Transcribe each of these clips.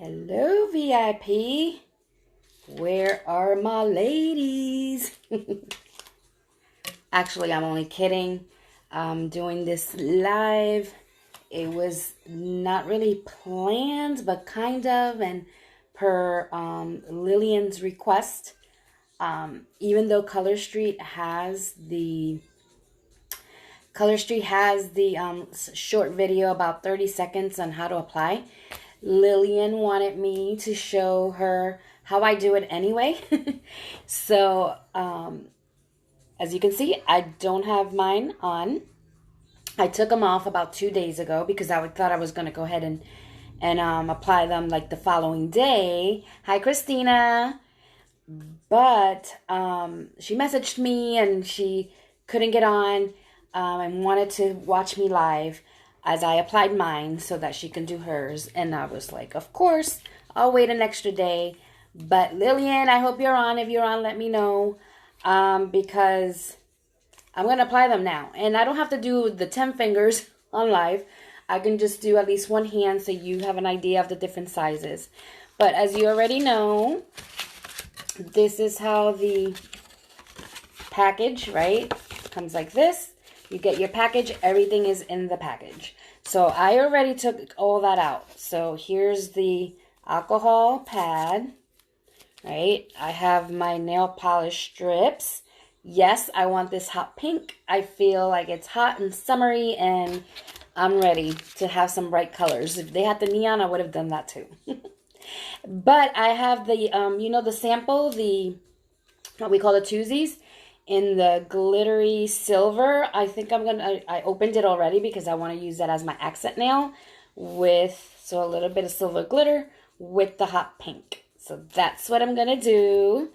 Hello, VIP. Where are my ladies? Actually, I'm only kidding. I'm doing this live. It was not really planned, but kind of, and per Lillian's request. Even though Color Street has the short video about 30 seconds on how to apply. Lillian wanted me to show her how I do it anyway. So, as you can see, I don't have mine on. I took them off about 2 days ago because I thought I was going to go ahead and apply them like the following day. Hi, Christina. But she messaged me and she couldn't get on and wanted to watch me live as I applied mine so that she can do hers. And I was like, of course, I'll wait an extra day. But Lillian, I hope you're on. If you're on, let me know because I'm going to apply them now. And I don't have to do the 10 fingers on live. I can just do at least one hand so you have an idea of the different sizes. But as you already know, this is how the package, right, comes like this. You get your package. Everything is in the package. So I already took all that out. So here's the alcohol pad, right? I have my nail polish strips. Yes, I want this hot pink. I feel like it's hot and summery, and I'm ready to have some bright colors. If they had the neon, I would have done that too. But I have the, the sample, what we call the twosies, in the glittery silver. I think I opened it already because I want to use that as my accent nail so a little bit of silver glitter with the hot pink. So that's what I'm going to do.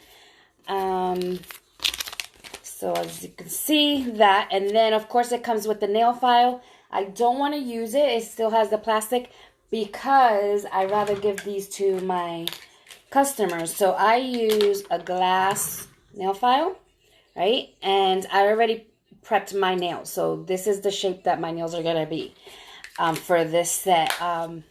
So as you can see that, and then of course it comes with the nail file. I don't want to use it. It still has the plastic because I rather give these to my customers. So I use a glass nail file. Right? And I already prepped my nails. So this is the shape that my nails are going to be for this set. Mine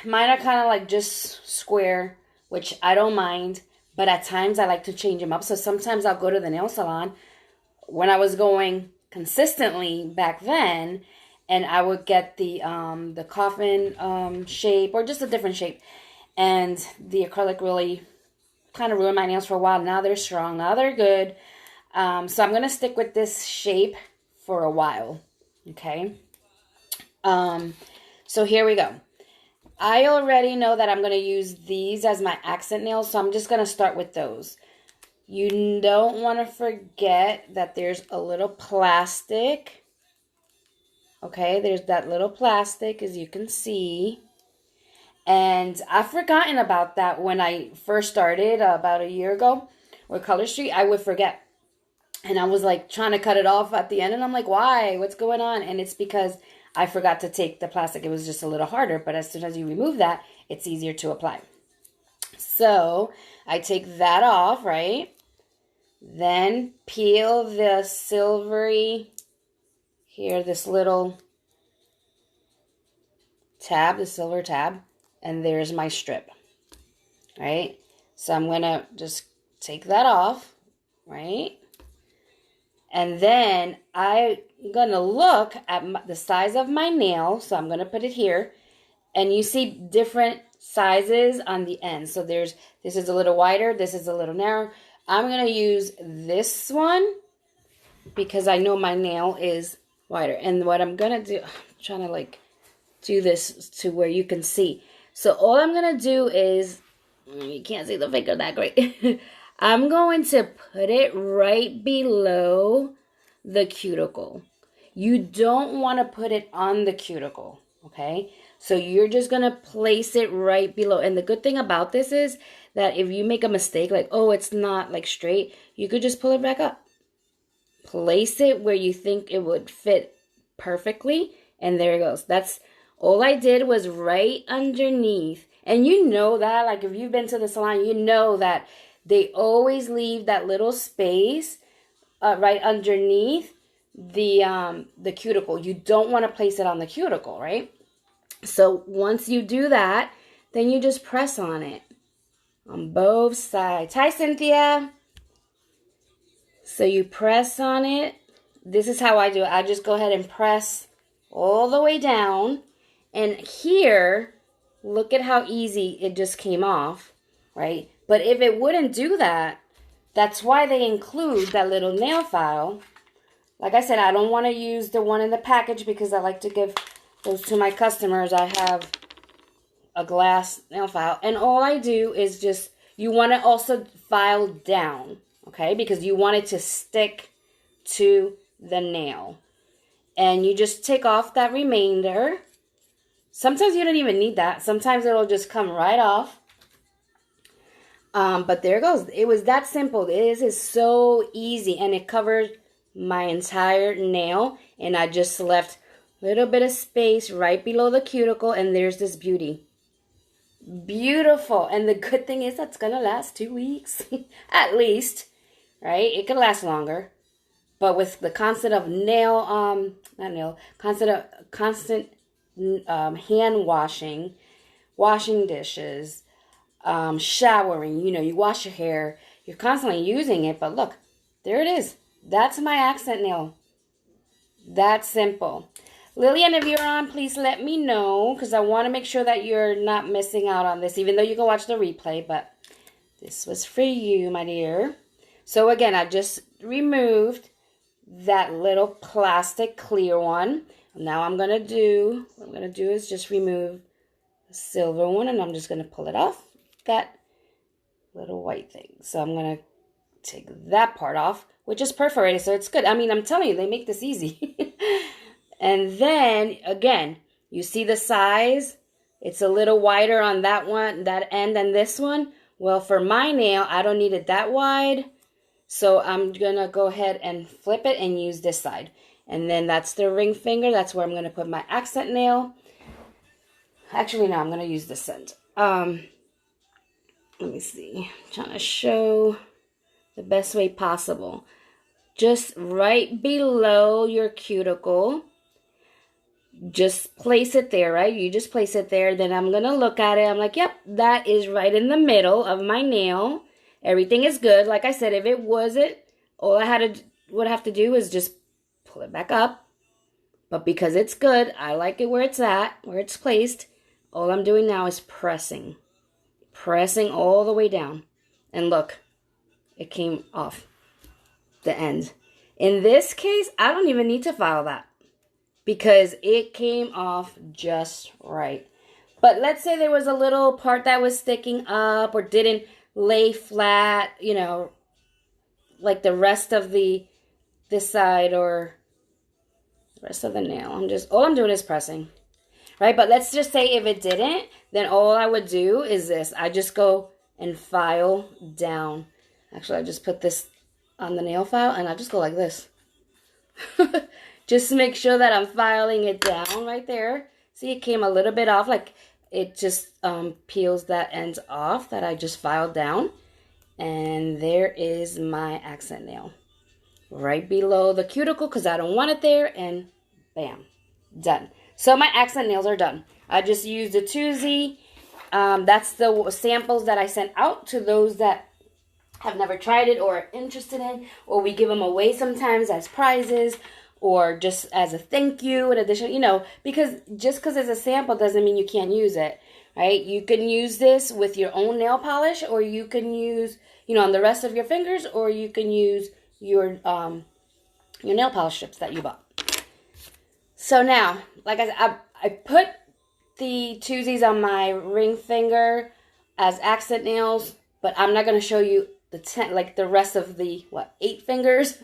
are kind of like just square, which I don't mind. But at times I like to change them up. So sometimes I'll go to the nail salon when I was going consistently back then. And I would get the coffin shape or just a different shape. And the acrylic really kind of ruined my nails for a while. Now they're strong. Now they're good. So I'm going to stick with this shape for a while. Okay. So here we go. I already know that I'm going to use these as my accent nails. So I'm just going to start with those. You don't want to forget that there's a little plastic. Okay. There's that little plastic, as you can see. And I've forgotten about that when I first started about a year ago with Color Street. I would forget. And I was like trying to cut it off at the end. And I'm like, why? What's going on? And it's because I forgot to take the plastic. It was just a little harder. But as soon as you remove that, it's easier to apply. So I take that off, right? Then peel the silvery, here, this little tab, the silver tab. And there's my strip, right? So I'm going to just take that off, right? And then I'm going to look at the size of my nail. So I'm going to put it here. And you see different sizes on the end. So this is a little wider. This is a little narrow. I'm going to use this one because I know my nail is wider. And what I'm going to do, I'm trying to like do this to where you can see. So all I'm going to do is, you can't see the finger that great. I'm going to put it right below the cuticle. You don't want to put it on the cuticle, okay? So you're just going to place it right below. And the good thing about this is that if you make a mistake, like, oh, it's not like straight, you could just pull it back up. Place it where you think it would fit perfectly. And there it goes. That's all I did was right underneath. And you know that, like if you've been to the salon, you know that they always leave that little space right underneath the cuticle. You don't want to place it on the cuticle, right? So once you do that, then you just press on it on both sides. Hi, Cynthia. So you press on it. This is how I do it. I just go ahead and press all the way down. And here, look at how easy it just came off, right? But if it wouldn't do that, that's why they include that little nail file. Like I said, I don't want to use the one in the package because I like to give those to my customers. I have a glass nail file. And all I do is just, you want to also file down, okay? Because you want it to stick to the nail. And you just take off that remainder. Sometimes you don't even need that. Sometimes it'll just come right off. But there it goes. It was that simple. This is so easy. And it covered my entire nail. And I just left a little bit of space right below the cuticle. And there's this beauty. Beautiful. And the good thing is that's going to last 2 weeks. At least. Right? It could last longer. But with the constant of constant hand washing, washing dishes, showering, you wash your hair, you're constantly using it, but look, there it is. That's my accent nail. That's simple. Lillian, if you're on, please let me know, because I want to make sure that you're not missing out on this, even though you can watch the replay, but this was for you, my dear. So again, I just removed that little plastic clear one. Now what I'm going to do is just remove the silver one, and I'm just going to pull it off that little white thing. So I'm going to take that part off, which is perforated, so it's good. I mean, I'm telling you, they make this easy. And then, again, you see the size? It's a little wider on that one, that end, than this one. Well, for my nail, I don't need it that wide. So I'm going to go ahead and flip it and use this side. And then that's the ring finger. That's where I'm going to put my accent nail. Actually, no, I'm going to use this end. Let me see. I'm trying to show the best way possible. Just right below your cuticle. Just place it there, right? You just place it there. Then I'm going to look at it. I'm like, yep, that is right in the middle of my nail. Everything is good. Like I said, if it wasn't, all I would have to do is just pull it back up. But because it's good, I like it where it's at, where it's placed. All I'm doing now is pressing. Pressing all the way down. And look, it came off the end. In this case, I don't even need to file that, because it came off just right. But let's say there was a little part that was sticking up or didn't lay flat, like the rest of this side or the rest of the nail. All I'm doing is pressing, right? But let's just say if it didn't, then all I would do is this. I just go and file down. Actually, I just put this on the nail file and I just go like this. Just to make sure that I'm filing it down right there. See, it came a little bit off, like it just peels that end off that I just filed down. And there is my accent nail. Right below the cuticle, because I don't want it there. And bam, done. So my accent nails are done. I just used a 2Z. That's the samples that I sent out to those that have never tried it or are interested in. Or we give them away sometimes as prizes, or just as a thank you in addition, because just because it's a sample doesn't mean you can't use it, right? You can use this with your own nail polish, or you can use, on the rest of your fingers, or you can use your nail polish strips that you bought. So now, like I said, I put the 2Zs on my ring finger as accent nails, but I'm not going to show you the rest of the, 8 fingers.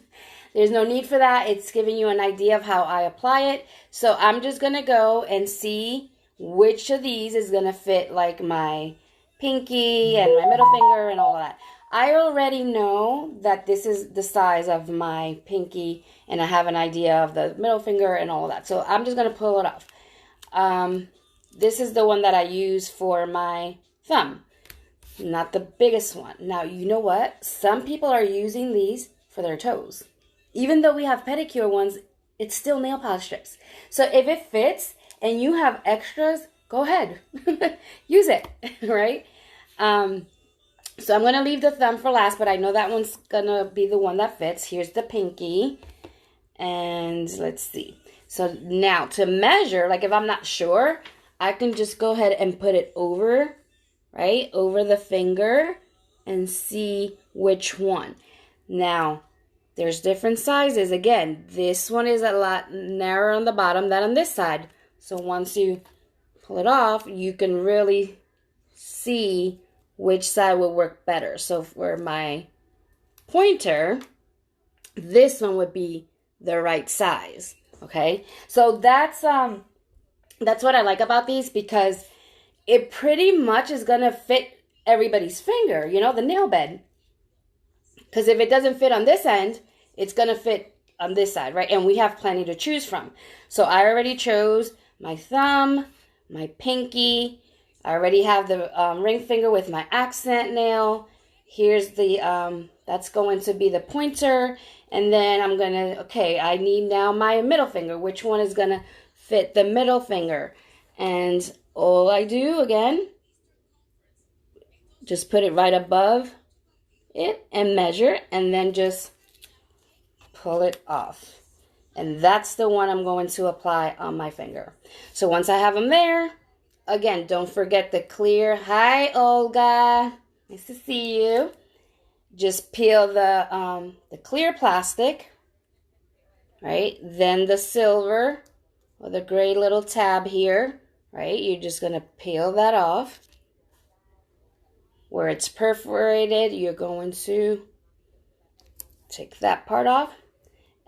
There's no need for that. It's giving you an idea of how I apply it. So I'm just going to go and see which of these is going to fit like my pinky and my middle finger and all of that. I already know that this is the size of my pinky, and I have an idea of the middle finger and all of that. So I'm just going to pull it off. This is the one that I use for my thumb, not the biggest one. Now, you know what? Some people are using these for their toes. Even though we have pedicure ones, it's still nail polish strips. So if it fits and you have extras, go ahead. Use it, right? So I'm going to leave the thumb for last, but I know that one's going to be the one that fits. Here's the pinky. And let's see. So now to measure, like if I'm not sure, I can just go ahead and put it over, right? Over the finger and see which one. Now, there's different sizes. Again, this one is a lot narrower on the bottom than on this side. So once you pull it off, you can really see which side will work better. So for my pointer, this one would be the right size. Okay, so that's what I like about these, because it pretty much is gonna fit everybody's finger, you know, the nail bed. Because if it doesn't fit on this end, it's gonna fit on this side, right? And we have plenty to choose from. So I already chose my thumb, my pinky. I already have the ring finger with my accent nail. Here's the, that's going to be the pointer. And then I'm going to, okay, I need now my middle finger. Which one is going to fit the middle finger? And all I do, again, just put it right above it and measure. And then just pull it off. And that's the one I'm going to apply on my finger. So once I have them there, again, don't forget the clear. Hi, Olga. Nice to see you. Just peel the clear plastic, right? Then the silver or the gray little tab here, right? You're just going to peel that off. Where it's perforated, you're going to take that part off.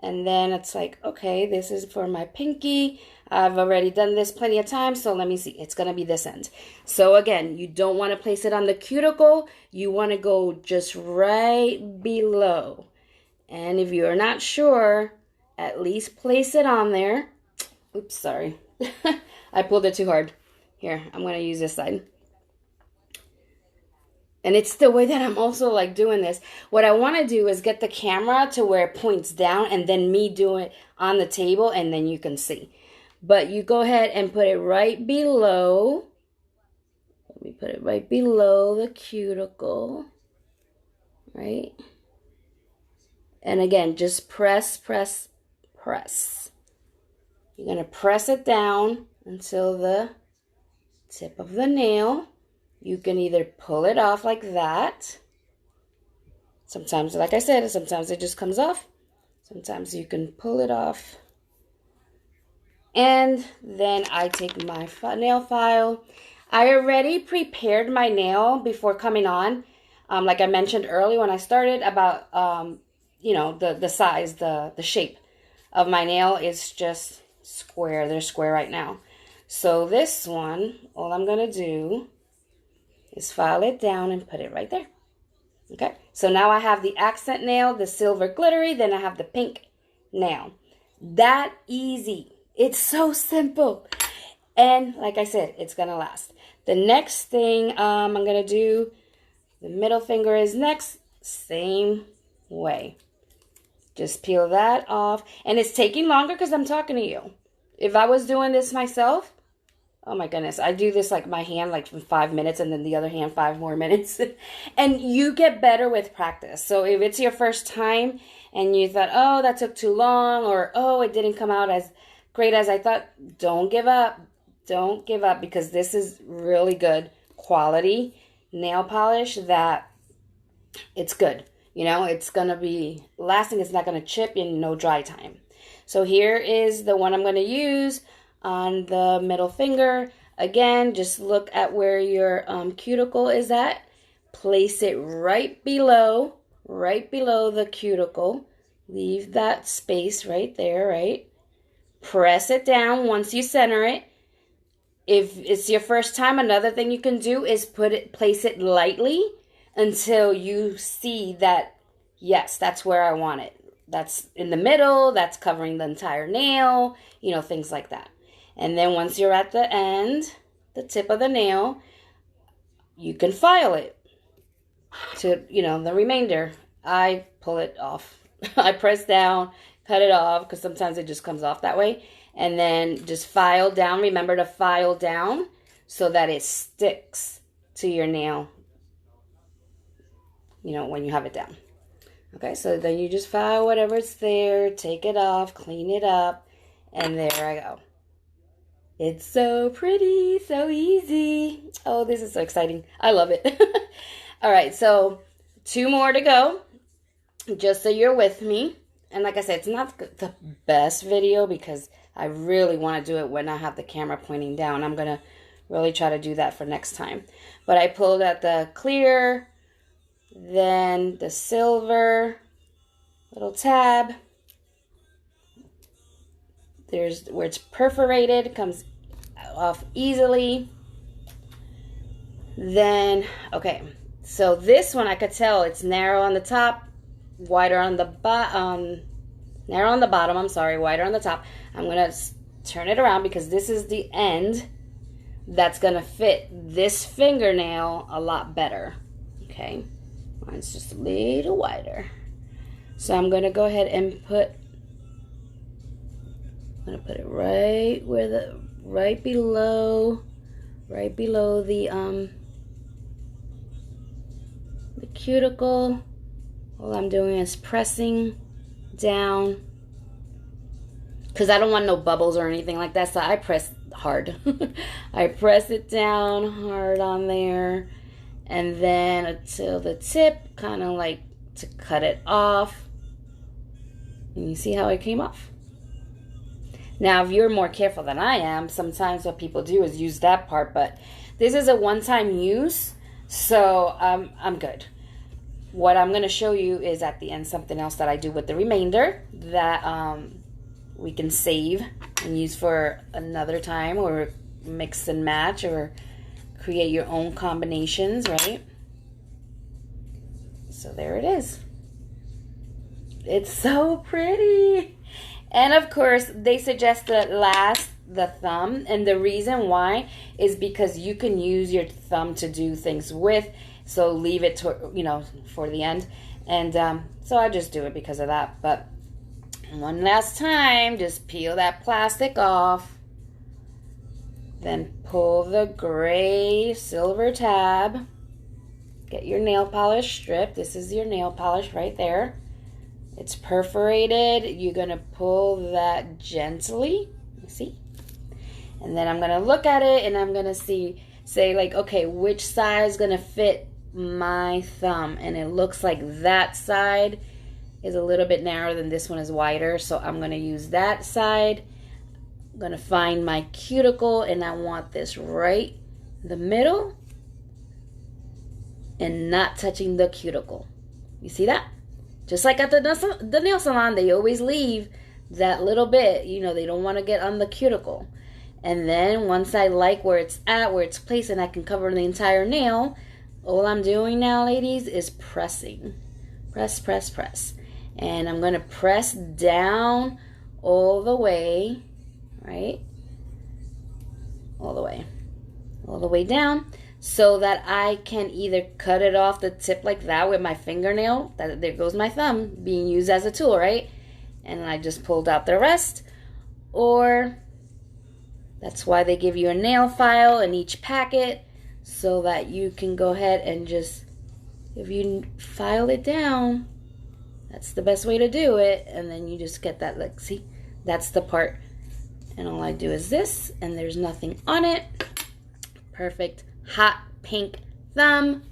And then it's like, okay, this is for my pinky. I've already done this plenty of times, so let me see. It's going to be this end. So again, you don't want to place it on the cuticle. You want to go just right below. And if you're not sure, at least place it on there. Oops, sorry. I pulled it too hard. Here, I'm going to use this side. And it's the way that I'm also like doing this. What I want to do is get the camera to where it points down and then me do it on the table and then you can see. But you go ahead and put it right below. Let me put it right below the cuticle. Right? And again, just press, press, press. You're going to press it down until the tip of the nail. You can either pull it off like that. Sometimes, like I said, sometimes it just comes off. Sometimes you can pull it off. And then I take my nail file. I already prepared my nail before coming on. Like I mentioned earlier when I started about, you know, the size, the shape of my nail is just square. They're square right now. So this one, all I'm going to do is file it down and put it right there. Okay, so now I have the accent nail, the silver glittery, then I have the pink nail. That easy. It's so simple. And like I said, it's going to last. The next thing I'm going to do, the middle finger is next. Same way. Just peel that off. And it's taking longer because I'm talking to you. If I was doing this myself, oh my goodness, I do this like my hand like for 5 minutes and then the other hand 5 more minutes. And you get better with practice. So if it's your first time and you thought, oh, that took too long, or oh, it didn't come out as great as I thought, don't give up. Don't give up, because this is really good quality nail polish that it's good. You know, it's going to be lasting. It's not going to chip in no dry time. So here is the one I'm going to use on the middle finger. Again, just look at where your cuticle is at. Place it right below the cuticle. Leave that space right there, right? Press it down once you center it. If it's your first time, another thing you can do is place it lightly until you see that, yes, that's where I want it. That's in the middle, that's covering the entire nail, you know, things like that. And then once you're at the end, the tip of the nail, you can file it to, you know, the remainder. I pull it off. I press down, cut it off, because sometimes it just comes off that way. And then just file down. Remember to file down so that it sticks to your nail, you know, when you have it down. Okay, so then you just file whatever's there, take it off, clean it up, and there I go. It's so pretty, so easy. Oh, this is so exciting. I love it. All right, so 2 more to go, just so you're with me. And like I said, it's not the best video because I really want to do it when I have the camera pointing down. I'm going to really try to do that for next time. But I pulled out the clear, then the silver little tab. There's where it's perforated, comes off easily. Then, okay, so this one I could tell it's narrow on the top, wider on the narrow on the bottom, I'm sorry, wider on the top. I'm going to turn it around because this is the end that's going to fit this fingernail a lot better. Okay, mine's just a little wider. So I'm going to go ahead and I'm going to put it right where right below the cuticle. All I'm doing is pressing down because I don't want no bubbles or anything like that, so I press hard. I press it down hard on there, and then until the tip, kind of like to cut it off. And you see how it came off? Now, if you're more careful than I am, sometimes what people do is use that part, but this is a one-time use, so I'm good. What I'm going to show you is at the end something else that I do with the remainder that we can save and use for another time, or mix and match, or create your own combinations, right? So there it is. It's so pretty. And of course, they suggest the thumb, and the reason why is because you can use your thumb to do things with, so leave it to, you know, for the end. And so I just do it because of that. But one last time, just peel that plastic off, then pull the gray silver tab, get your nail polish strip. This is your nail polish right there. It's perforated. You're going to pull that gently. You see? And then I'm going to look at it and I'm going to say like, okay, which side is going to fit my thumb? And it looks like that side is a little bit narrower than this one is wider. So I'm going to use that side. I'm going to find my cuticle and I want this right in the middle and not touching the cuticle. You see that? Just like at the nail salon, they always leave that little bit. You know, they don't want to get on the cuticle. And then once I like where it's at, where it's placed, and I can cover the entire nail, all I'm doing now, ladies, is pressing. Press, press, press. And I'm going to press down all the way, right? All the way down, so that I can either cut it off the tip like that with my fingernail. There goes my thumb being used as a tool, right? And I just pulled out the rest. Or that's why they give you a nail file in each packet, so that you can go ahead and just, if you file it down, that's the best way to do it. And then you just get that, like, see, that's the part. And all I do is this, and there's nothing on it. Perfect. Hot pink thumb,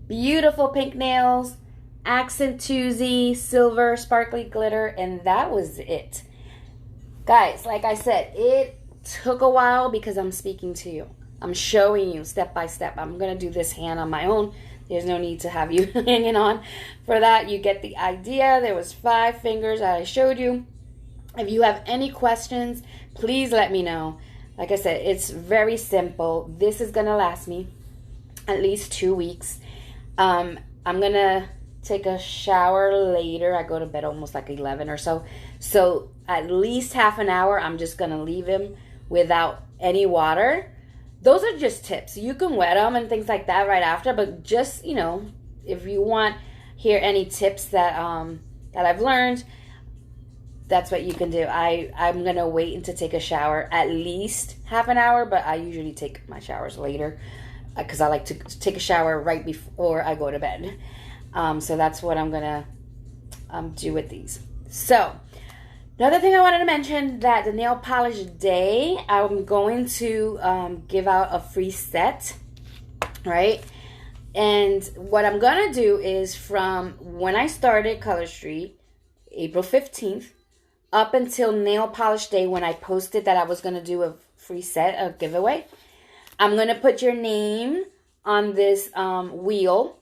beautiful pink nails, accent toozy, silver sparkly glitter, and that was it. Guys, like I said, it took a while because I'm speaking to you. I'm showing you step by step. I'm going to do this hand on my own. There's no need to have you hanging on for that. You get the idea. There was 5 fingers that I showed you. If you have any questions, please let me know. Like I said, it's very simple. This is going to last me at least 2 weeks. I'm going to take a shower later. I go to bed almost like 11 or so. So at least half an hour, I'm just going to leave him without any water. Those are just tips. You can wet them and things like that right after. But just, you know, if you want hear any tips that that I've learned, that's what you can do. I'm going to wait until take a shower at least half an hour, but I usually take my showers later because I like to take a shower right before I go to bed. So that's what I'm going to do with these. So another thing I wanted to mention, that the nail polish day, I'm going to give out a free set, right? And what I'm going to do is from when I started Color Street, April 15th, up until nail polish day when I posted that I was going to do a free set, a giveaway, I'm going to put your name on this wheel,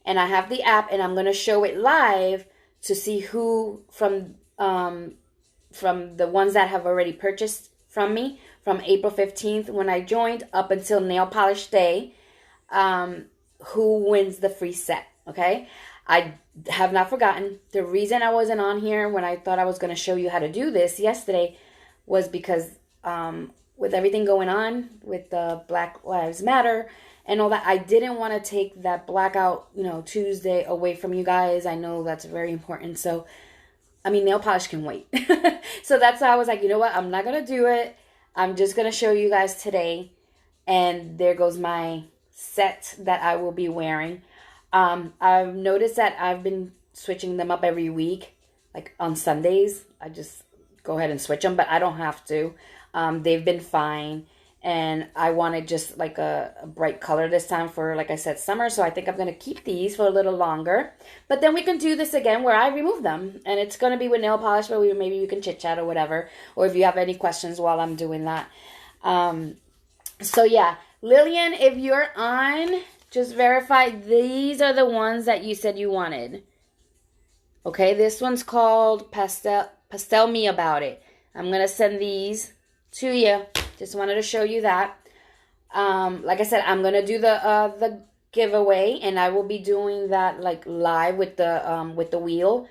and I have the app, and I'm going to show it live to see who from the ones that have already purchased from me from April 15th when I joined up until nail polish day, who wins the free set, okay? I have not forgotten. The reason I wasn't on here when I thought I was going to show you how to do this yesterday was because with everything going on with the Black Lives Matter and all that, I didn't want to take that Blackout, Tuesday away from you guys. I know that's very important. So, nail polish can wait. So that's why I was like, you know what? I'm not going to do it. I'm just going to show you guys today. And there goes my set that I will be wearing. I've noticed that I've been switching them up every week. Like on Sundays, I just go ahead and switch them, but I don't have to. They've been fine. And I wanted just like a bright color this time for, like I said, summer. So I think I'm going to keep these for a little longer. But then we can do this again where I remove them. And it's going to be with nail polish, but maybe we can chit chat or whatever. Or if you have any questions while I'm doing that. So yeah, Lillian, if you're on, just verify these are the ones that you said you wanted. Okay, this one's called Pastel Me About It. I'm going to send these to you. Just wanted to show you that. Like I said, I'm going to do the giveaway, and I will be doing that like live with the wheel.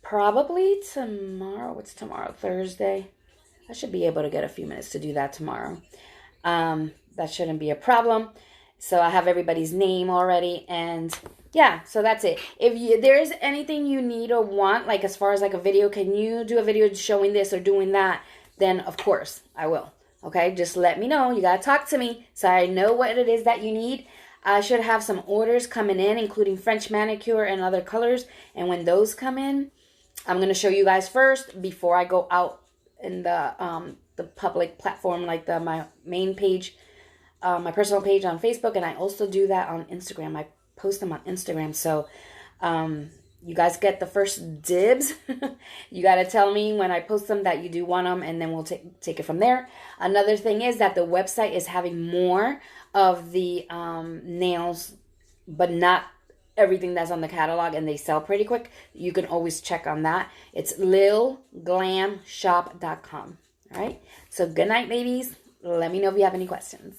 Probably tomorrow. What's tomorrow? Thursday. I should be able to get a few minutes to do that tomorrow. That shouldn't be a problem. So I have everybody's name already, and yeah, so that's it. If there's anything you need or want, like as far as like a video, can you do a video showing this or doing that? Then of course I will. Okay, just let me know. You gotta talk to me so I know what it is that you need. I should have some orders coming in, including French manicure and other colors. And when those come in, I'm gonna show you guys first before I go out in the public platform, like my main page, my personal page on Facebook, and I also do that on Instagram. I post them on Instagram, so you guys get the first dibs. You got to tell me when I post them that you do want them, and then we'll take it from there. Another thing is that the website is having more of the nails, but not everything that's on the catalog, and they sell pretty quick. You can always check on that. It's lilglamshop.com. All right? So good night, ladies. Let me know if you have any questions.